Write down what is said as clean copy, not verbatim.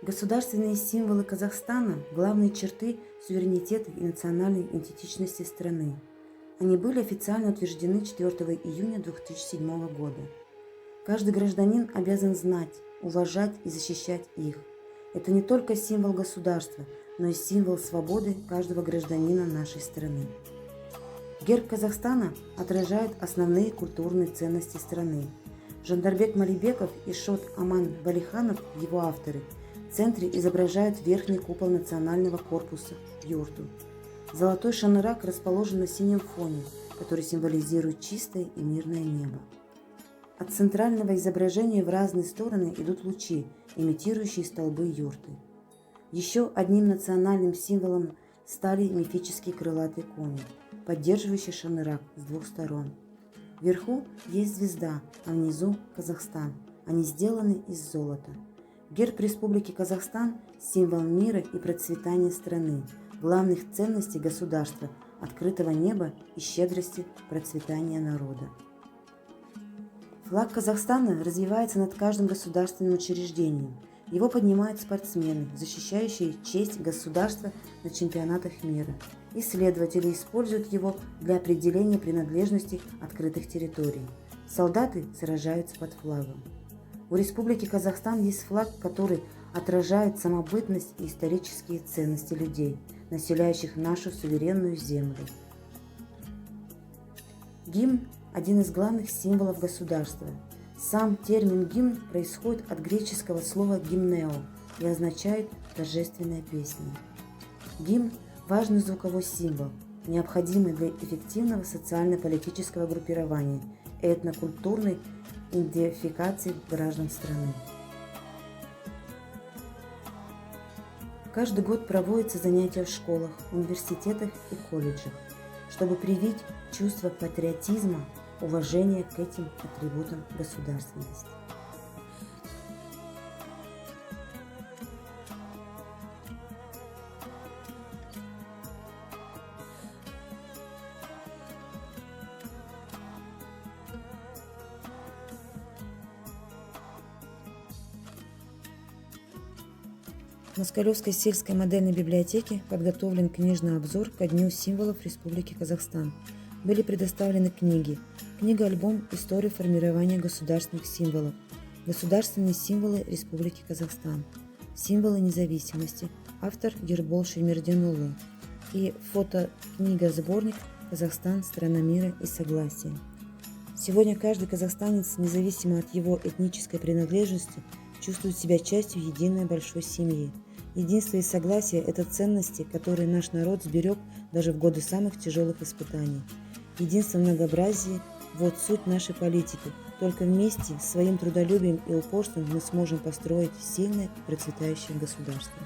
Государственные символы Казахстана – главные черты суверенитета и национальной идентичности страны. Они были официально утверждены 4 июня 2007 года. Каждый гражданин обязан знать, уважать и защищать их. Это не только символ государства, но и символ свободы каждого гражданина нашей страны. Герб Казахстана отражает основные культурные ценности страны. Жандарбек Малибеков и Шот Аман Валиханов, его авторы, в центре изображают верхний купол национального корпуса – юрту. Золотой шанырак расположен на синем фоне, который символизирует чистое и мирное небо. От центрального изображения в разные стороны идут лучи, имитирующие столбы юрты. Еще одним национальным символом стали мифические крылатые кони, поддерживающие шанырак с двух сторон. Вверху есть звезда, а внизу – Казахстан. Они сделаны из золота. Герб Республики Казахстан – символ мира и процветания страны, главных ценностей государства, открытого неба и щедрости процветания народа. Флаг Казахстана развивается над каждым государственным учреждением. Его поднимают спортсмены, защищающие честь государства на чемпионатах мира. Исследователи используют его для определения принадлежности открытых территорий. Солдаты сражаются под флагом. У Республики Казахстан есть флаг, который отражает самобытность и исторические ценности людей, населяющих нашу суверенную землю. Гимн – один из главных символов государства. Сам термин «гимн» происходит от греческого слова «гимнео» и означает «торжественная песня». Гимн – важный звуковой символ, необходимый для эффективного социально-политического группирования и этнокультурной идентификации граждан страны. Каждый год проводятся занятия в школах, университетах и колледжах, чтобы привить чувство патриотизма, уважения к этим атрибутам государственности. В Москалевской сельской модельной библиотеке подготовлен книжный обзор ко Дню символов Республики Казахстан. Были предоставлены книги. Книга-альбом «История формирования государственных символов», «Государственные символы Республики Казахстан», «Символы независимости», автор Ербол Шаймерденұлы, и фотокнига-сборник «Казахстан. Страна мира и согласия». Сегодня каждый казахстанец, независимо от его этнической принадлежности, чувствует себя частью единой большой семьи. Единство и согласие – это ценности, которые наш народ сберег даже в годы самых тяжелых испытаний. Единство в многообразии – вот суть нашей политики. Только вместе, своим трудолюбием и упорством мы сможем построить сильное и процветающее государство.